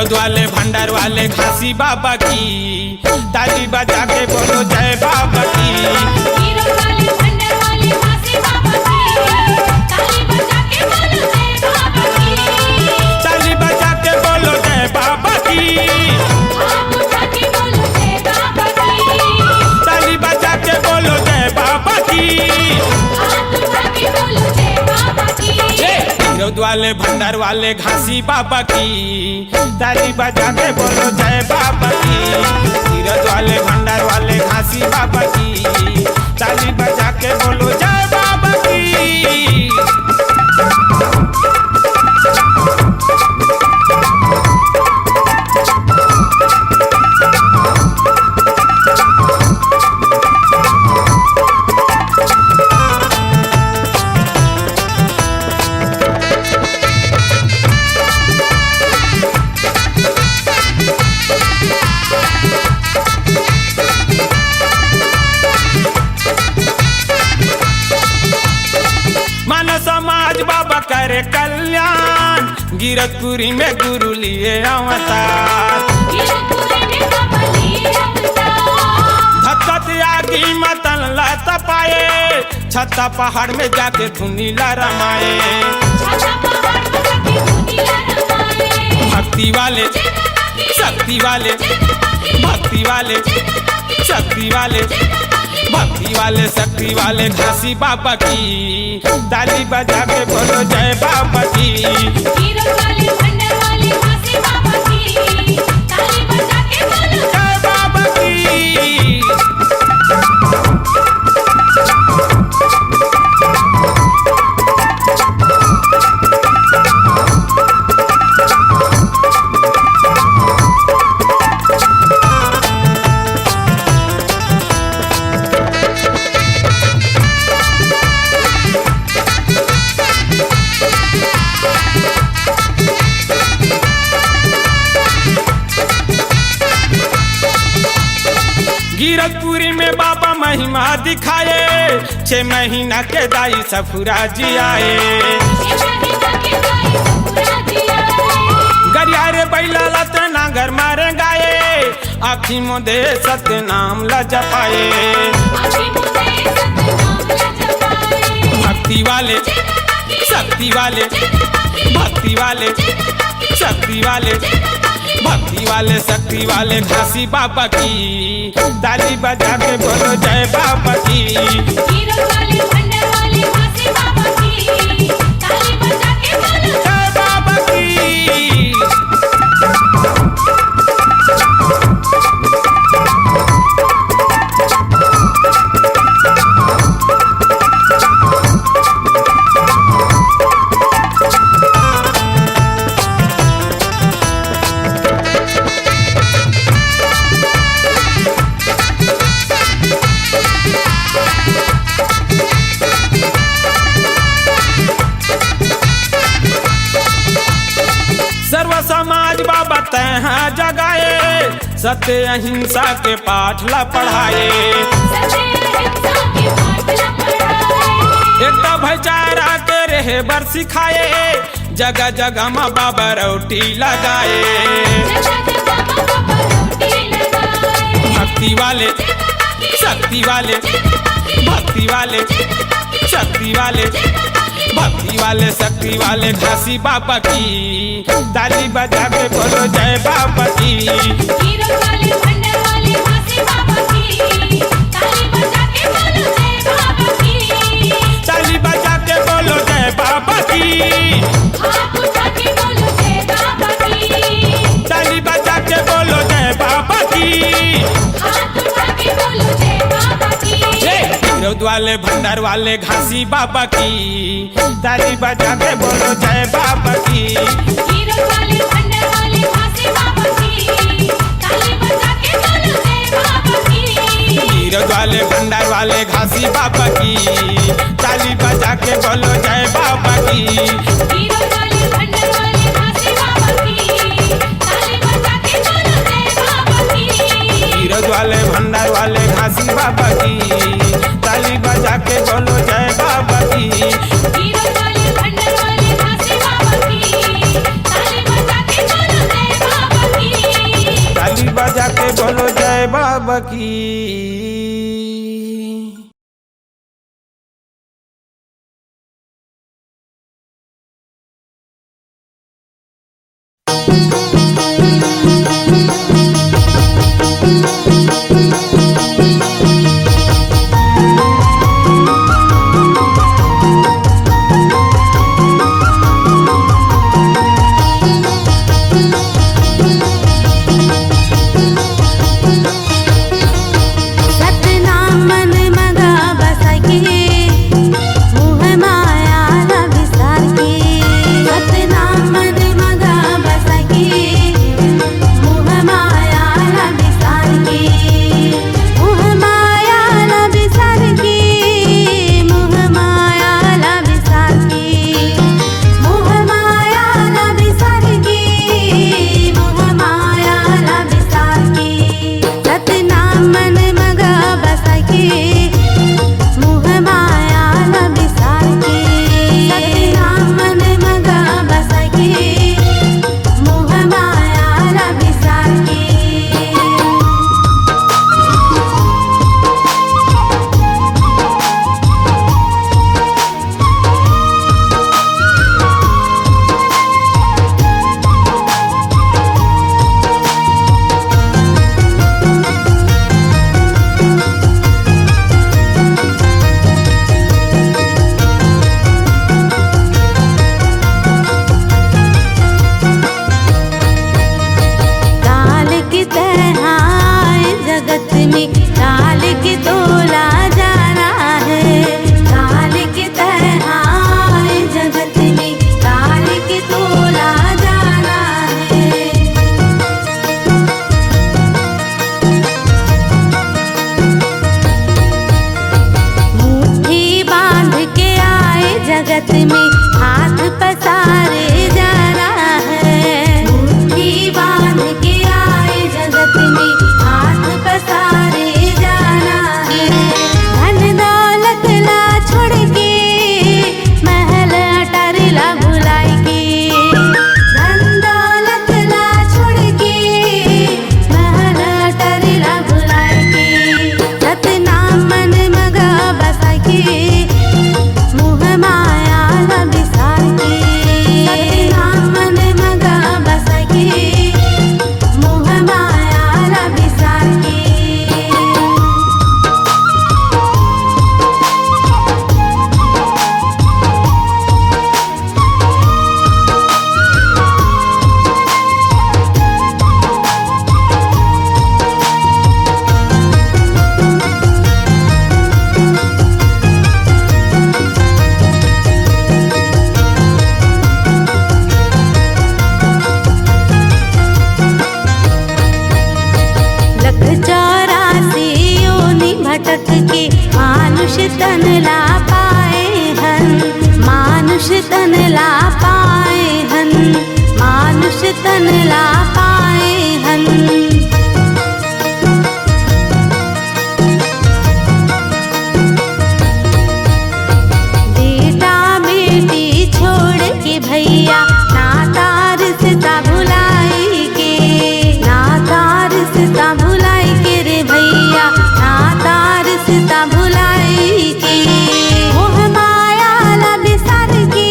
नीरज वाले भंडार वाले घासी बाबा की, ताली बजा के बोलो जय बाबा की। नीरज वाले भंडार वाले घासी बाबा की, ताली बजा के बोलो जय बाबा की। ताली बजा के बोलो जय बाबा की, हाथ उठा के बोलो जय बाबा की। ताली बजा के बोलो जय बाबा की। हाथ उठा के बोलो जय बाबा की। नीरज वाले भंडार वाले घासी बाबा की, ताली बजा के बोलो जय बाबा की। नीरज वाले भंडार वाले घासी बाबा की, ताली बजा के बोलो जय बाबा की। मानव समाज बाबा करे कल्याण, गिरतपुरी में गुरु लिए अवतार। गिरतपुरी में बाबा लिए अवतार। धक्कत आगी मतन लत पाए, छत्ता पहाड़ में जाके धुनीला रमाए। छाता पहाड़ में जाके धुनीला रमाए। भक्ति वाले शक्ति वाले, भक्ति वाले शक्ति वाले, भक्ति वाले शक्ति वाले घासी बाबा की, ताली बजा के बोलो जय बाबा की। नीरज वाले भंडार वाले घासी बाबा की, ताली बजा के बोलो जय बाबा की। गिरतपुरी में बाबा महिमा दिखाए, 6 महीना के दाई सफुरा जी आए। गरियारे बैला लत नागर मारे गाए, आखी मुदे सत्य नाम ल जपाए। भक्ति वाले शक्ति वाले, भक्ति वाले शक्ति वाले, भक्ति वाले शक्ति वाले घासी बाबा की, ताली बजा के बोलो जय बाबा की। नीरज वाले भंडार वाले घासी बाबा की, ताली बजा के बोलो जय बाबा की। सर्व समाज बाबा तहाँ जगाए, सत्य अहिंसा के पाठ ला पढ़ाए। एकता भाईचारा के रहे बर सिखाए, जगह जगह में बाबा रोटी लगाए। भक्ति वाले शक्ति वाले, भक्ति वाले शक्ति वाले, भक्ति वाले शक्ति वाले घासी बाबा की, ताली बजा के बोलो जय बाबा की। नीरज वाले भंडार वाले घासी बाबा की, ताली बजा के बोलो जय बाबा की। ताली बजा के बोलो जय बाबा की। हाथ उठा के बोलो जय बाबा की। ताली बजा के बोलो जय बाबा की। हाथ उठा के बोलो जय बाबा की। नीरज वाले भंडार वाले घासी बाबा की, ताली बजा के बोलो जय बाबा की। नीरज वाले भंडार वाले घासी बाबा की, ताली बजा के बोलो जय बाबा की। नीरज वाले भंडार वाले घासी बाबा की, ताली बजा के बोलो जय बाबा की। नीरज वाले भंडार वाले घासी बाबा की, ताली बजा के बोलो जय बाबा की। नीरज वाले भंडार वाले घासी बाबा की, ताली बजा के बोलो जय बाबा की। नीरज वाले भंडार वाले घासी बाबा की, ताली बजा के बोलो जय बाबा जगत में हाथ पसारे जाना है। मुट्ठी बांध के आए जगत में हाथ पसारे जाना है। धन दौलत ला छोड़ के महल अटार ला भुलाई के। धन दौलत ला छोड़ के महल अटार ला भुलाई के। सतनाम मन मगा बसा के मोह माया ला बिसार के। सतनाम मन मगा बसा के मोह माया ला बिसार के। लख 84 योनि भटक के मानुष तन ला पाए हन। मानुष तन ला पाए हन। मानुष तन ला पाए हन। बेटा बेटी छोड़ के भैया नाता रिश्ता भुलाई के। नाता रिश्ता भुलाई के रे भैया नाता रिश्ता भुलाई के। मोह माया ला बिसार के।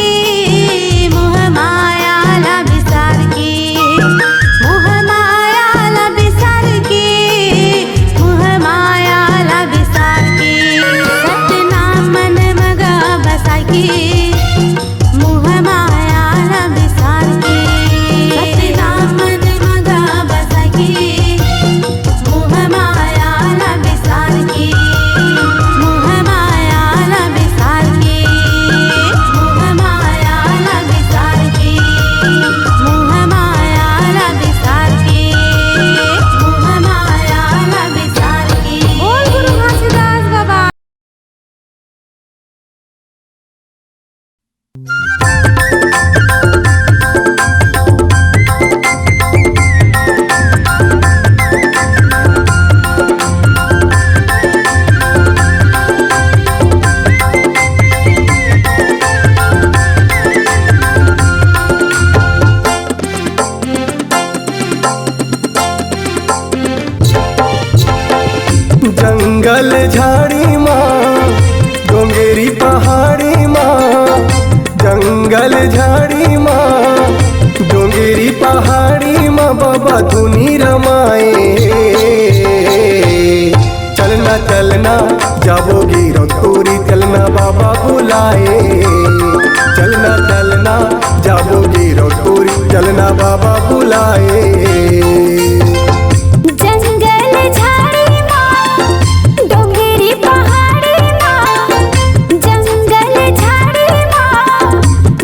मोह माया ला बिसार के। मोह माया ला बिसार के। मोह माया ला बिसार के। सतनाम मन मगा बसा के मोह माया ला बिसार के। सतनाम मन मगा बसा के मोह माया ला बिसार के। मोह माया ला बिसार के। मोह माया ला बिसार के। मोह माया ला बिसार के। मोह माया ला बिसार के। बोल गुरु घासीदास बाबा। जंगल झाड़ी माँ डोंगेरी पहाड़ी माँ। जंगल झाड़ी माँ डोंगेरी पहाड़ी माँ बाबा धुनी रमाए। चलना चलना जाबोगी रतोरी चलना बाबा बुलाए। चलना चलना जाबोगी रतोरी चलना बाबा बुलाए। जंगल झाड़ी माँ डोंगेरी पहाड़ी माँ। जंगल झाड़ी माँ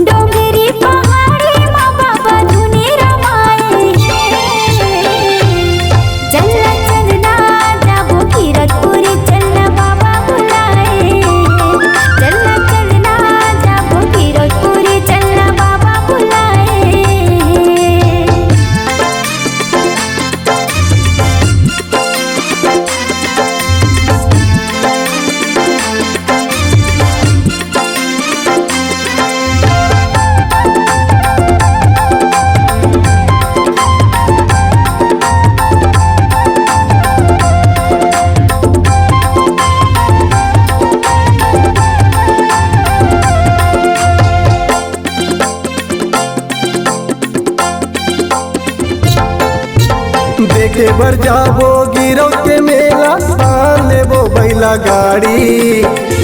डोंगेरी पहाड़ी माँ बाबा धुनी रमाए। चलना चलना जाबो कीरतपुरी चलना बाबा बुलाए। चलना चलना जाबो कीरतपुरी चलना बाबा बुलाए। देखे बर जाबो गिरौ के मेला पान लेबो बैला गाड़ी।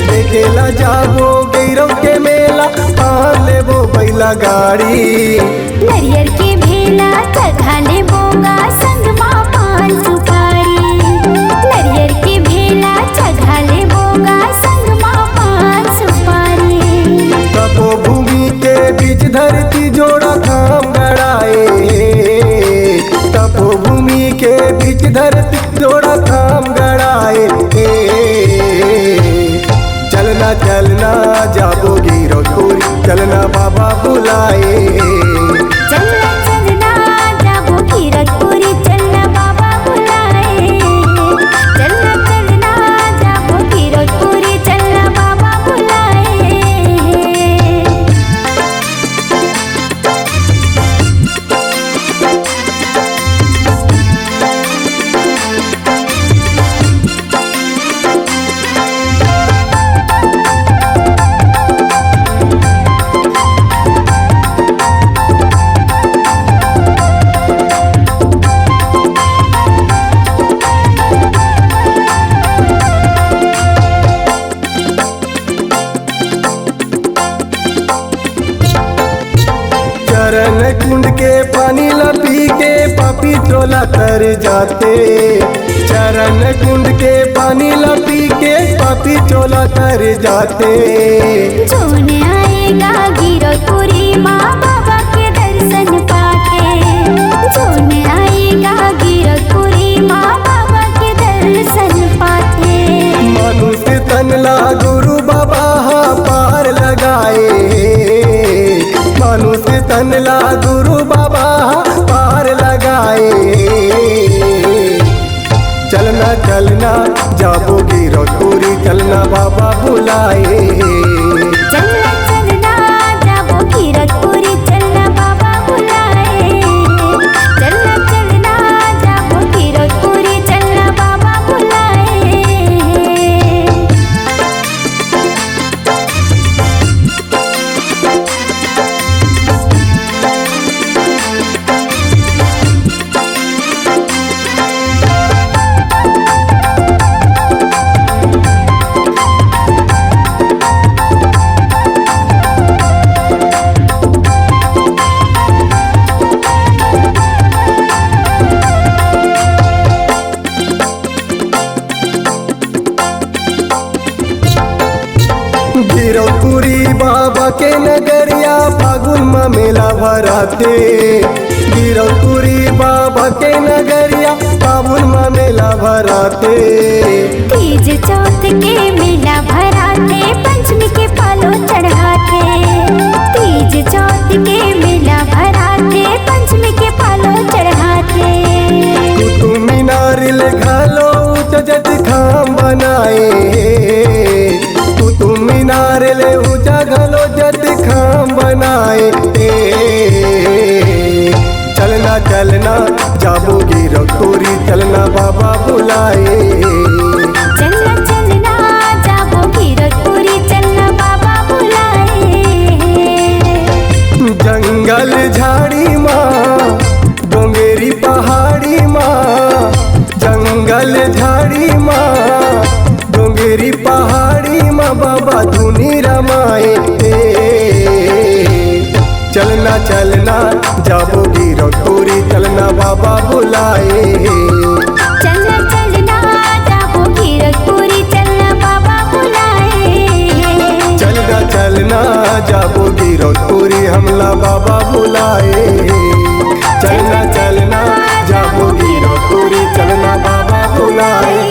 देखेला जाबो गिरौ के मेला पान लेबो बैला गाड़ी। नरियर के भेला चढ़ा ले बोगा संग माँ पान सुपारी। नरियर के भेला चढ़ा ले बोगा संग माँ पान सुपारी। तपोभूमि के बीच धरती जोड़ा धाम गड़ाए। तपोभूमि के बीच धरती जोड़ा धाम गड़ाए। चलना चलना जाबोगी रतोरी चरण कुंड के पानी ला पी के पापी टोला तर जाते। चरण कुंड के पानी ला पी के पापी टोला तर जाते। जोन आएगा गिरपुरी माँ बाबा के दर्शन पाके। जोन आएगा गिरपुरी माँ बाबा के दर्शन पाके। मनुष्य तन ला गुरु बाबा पार लगाए। मनुष्य तन ला गुरु बाबा पार लगाए। चलना चलना जाबो गिरपुरी चलना बाबा बुलाए। चलना चलना जाबो गिरपुरी चलना बाबा बुलाए। चलना चलना जाबो गिरपुरी चलना बाबा बुलाए। गिरपुरी बाबा के नगरिया फागुन में मेला भराते। गिरपुरी बाबा के नगरिया फागुन में मेला भराते। तीज चौथ के मेला भराते पंचमी के पालो चढ़ाते। तीज चौथ के मेला भराते पंचमी के पालो चढ़ाते। कुतुब मीनार ले घालो जज खाम बनाए। कुतुब मीनार ले ऊंचा घालो जज खाम बनाए। चलना चलना जाबो गिरपुरी चलना बाबा बुलाए। चलना चलना जाबो गिरपुरी चलना बाबा बुलाए। जंगल झाड़ी माँ डोंगेरी पहाड़ी माँ। जंगल झाड़ी माँ डोंगेरी पहाड़ी माँ बाबा धुनी रमाए। चलना चलना जाबो गिरपुरी चलना बाबा बुलाए। चलना चलना जाबो गिरपुरी चलना बाबा बुलाए। चलना चलना जाबो गिरपुरी हमला बाबा बुलाए। चलना चलना जाबो गिरपुरी चलना बाबा बुलाए।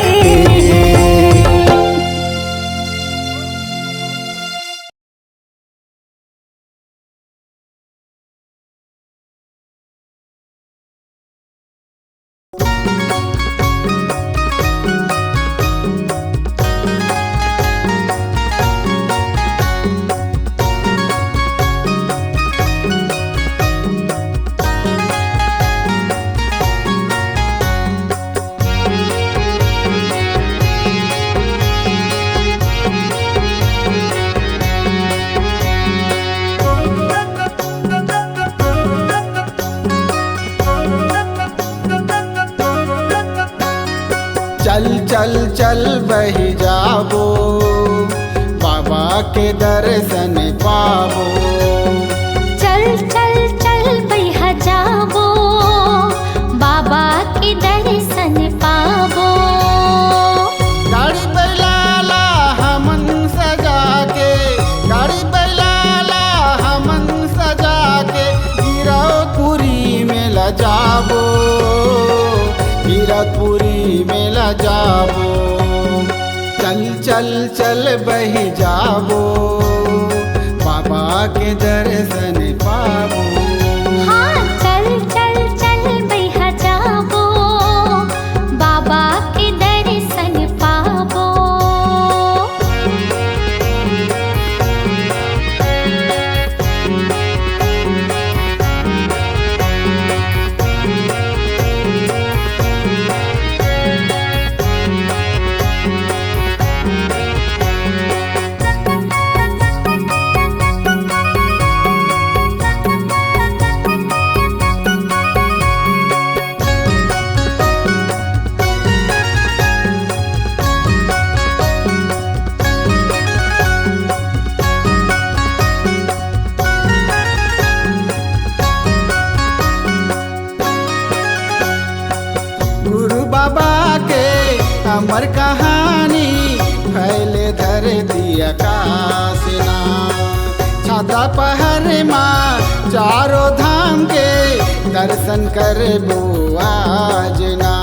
चल चल चल बही जाबो बाबा के दर्शन पाबो। चल चल चल बैहा जाबो बाबा के दर्शन पाबो। गाड़ी बैलाला हमन सजा के, गाड़ी बैलाला हमन सजा के गिरपुरी में ल जाबो। गिरपुरी में ल जाबो। चल चल चल बही जाबो बाबा के दर्शन पाबो। हाँ चल चल चल बैहा जाबो बाबा के दर्शन पाबो। अमर कहानी फैले धरती आकाश ना छाता पहर माँ चारों धाम के दर्शन कर बो आज ना।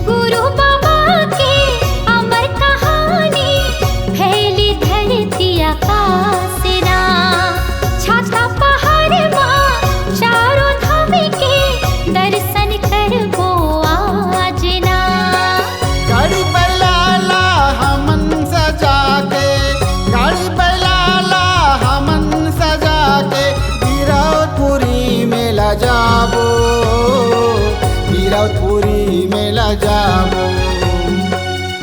गुरु बाबा की अमर कहानी फैली धरती आकाश ना छाता पहाड़ माँ चारों धाम के दर्शन करबो आज ना। गाड़ी बैलाला हमन सजा के गाड़ी बैलाला हमन सजा के गिरौदपुरी मेला जाबो गिरौदपुरी मेला जाबो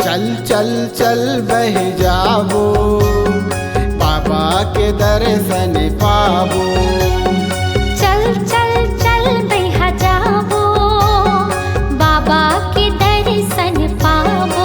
चल चल चल बह जाबो बाबा के दर्शन पाबो। चल चल चल बहा जाबो बाबा के दर्शन पाबो।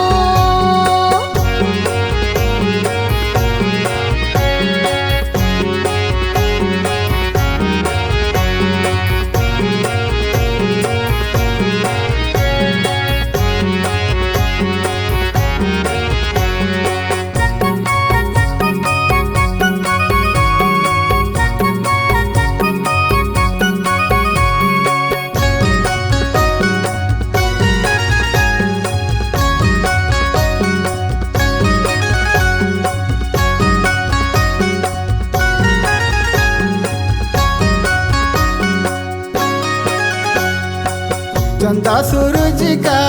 चंदा सूरज का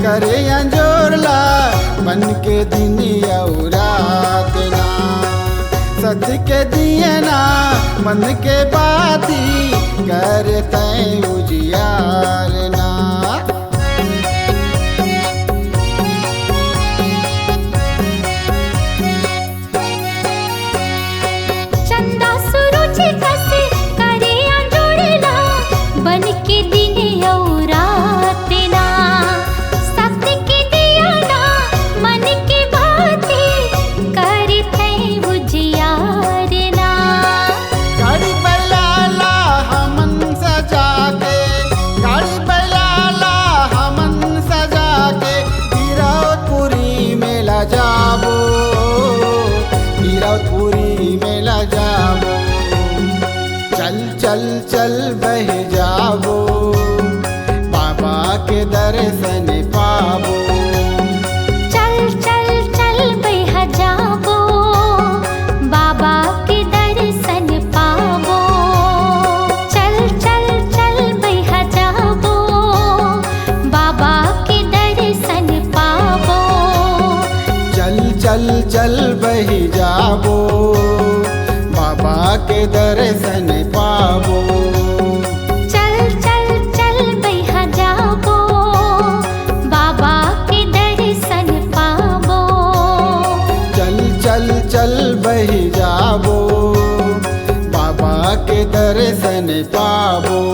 करे अंजोरला बन के दिन और रात ना सत्य के दिए ना मन के बाती करते उजियार ना। चंदा सूरज कसे करे अंजोड़ला बन के दिन और रात ना सत्य के दिया ना मन के बातें करते उजियार ना। गाड़ी बैलाला हमन सजा के गाड़ी बैलाला हमन सजा के गिरौदपुरी मेला जाबो गिरौदपुरी मेला जाबो चल चल चल बह जाबो बाबा के दर्शन पाबो। चल चल चल बहा जाबो बाबा के दर्शन पाबो। चल चल चल बहा जाबो बाबा के दर्शन पाबो। चल चल चल बह जाबो बाबा के दर्शन पाबो। चल चल चल बहा जाबो बाबा के दर्शन पाबो। चल चल चल बह जाबो बाबा के दर्शन पाबो।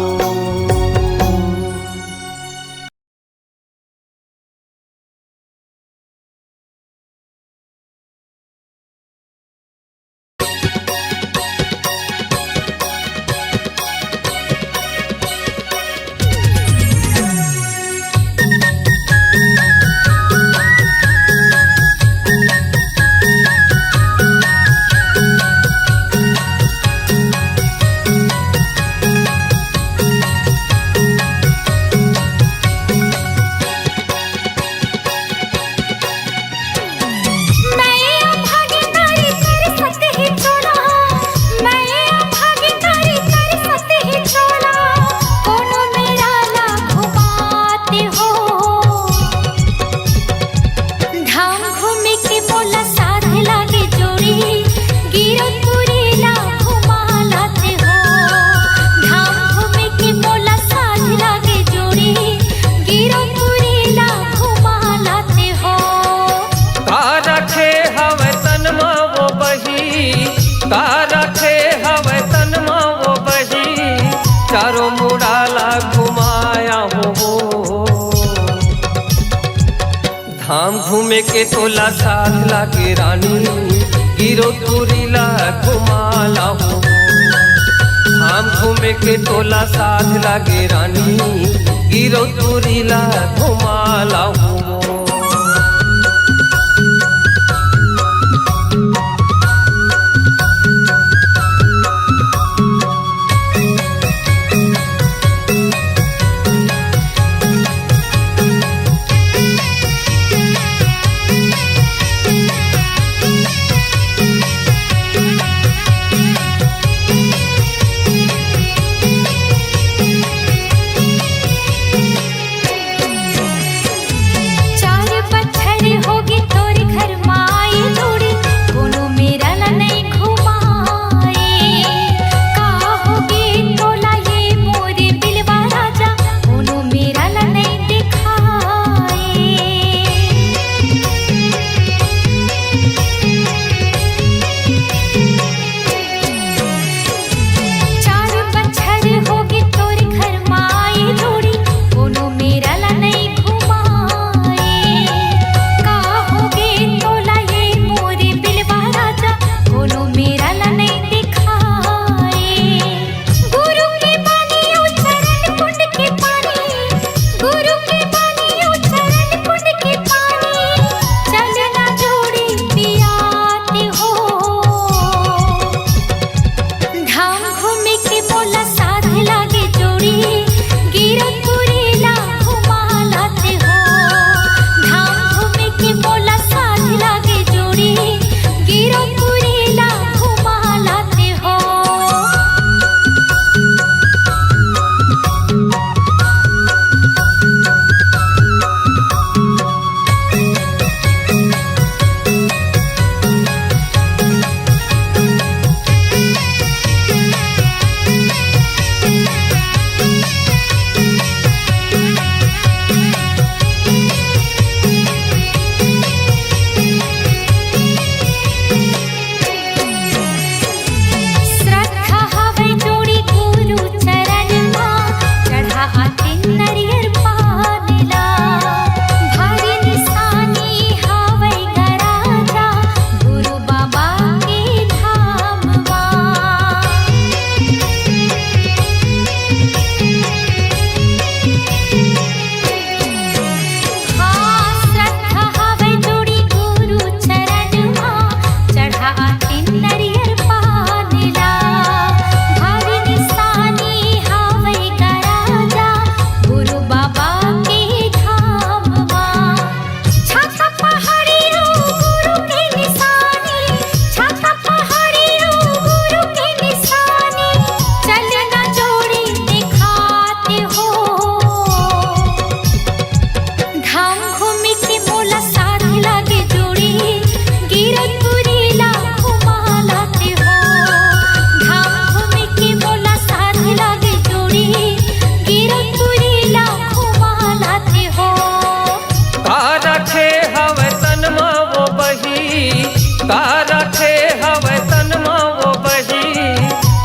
चारों मुड़ाला घुमाया हो। धाम घूमे के तोला साथ लागे रानी गिरौदपुरी ला घुमाला हो। धाम घूमे के तोला साथ लागे रानी गिरो तुरीला घुमाला हूँ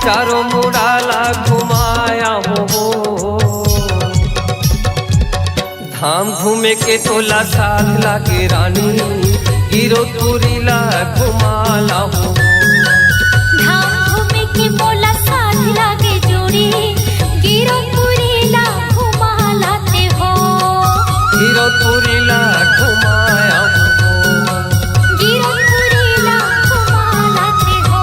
चारों मुड़ाला घुमाया हो धाम घूमे के तोला साथ लागे रानी गिरो तुरीला घुमाला हो धाम घूमे के मोला साथ लागे जोड़ी गिरो तुरीला घुमा लाते हो गिरो तुरीला घुमाया हो गिरो तुरीला घुमा लाते हो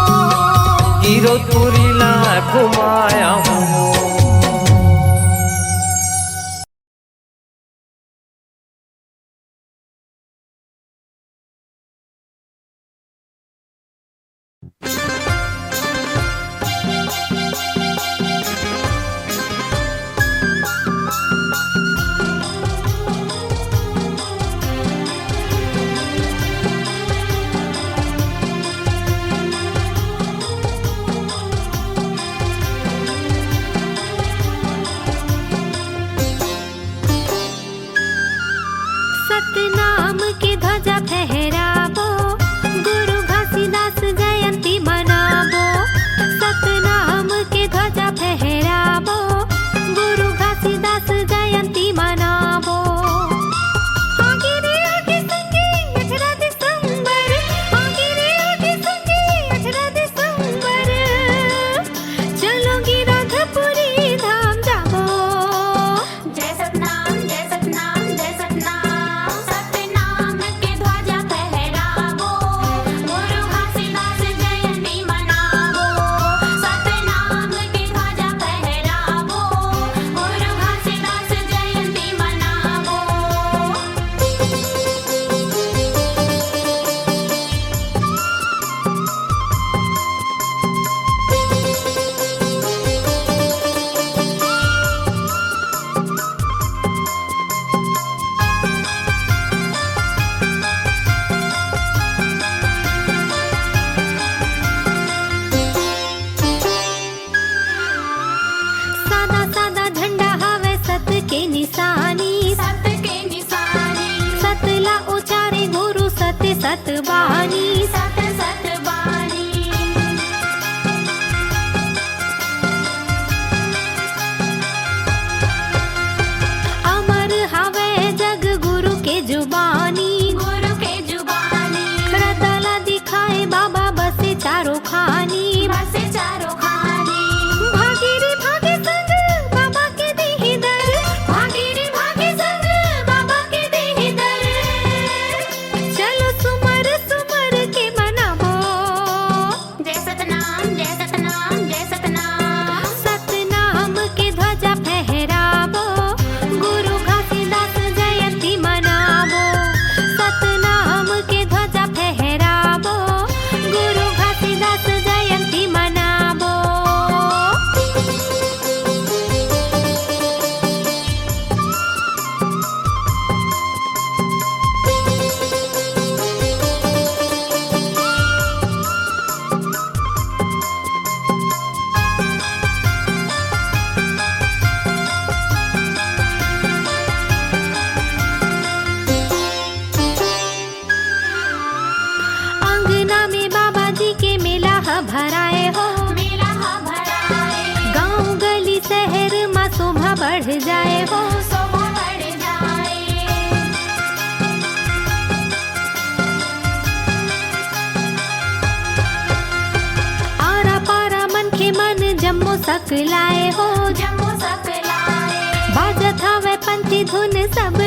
गिरो तुरीला घुमाया हो सत बानी सत सत बानी अमर हवे जग गुरु के जुबानी गुरु के जुबानी रतला दिखाए बाबा बसे चारों खानी बसे चारों खानी भागे रे भागे संग बाबा के देहि दर भागे रे भागे संग बाबा के देहि दर चलो सुमर सुमर के मनावो जय सतनाम जय सतनाम जय सतनाम सतनाम के ध्वजा फहरावो गुरु घासीदास जयंती मनावो सतनाम के ध्वजा फहरावो गुरु घासीदास जयंती मनावो अंगना में बाबा जी के मेला ह भराए हो मेला हा भराए गांव गली शहर में शोभा बढ़ जाए हो शोभा बढ़ जाए आरा पारा मन के मन जम्मो सकलाए हो जम्मू सकलाए बाजत हवे पंथी धुन सब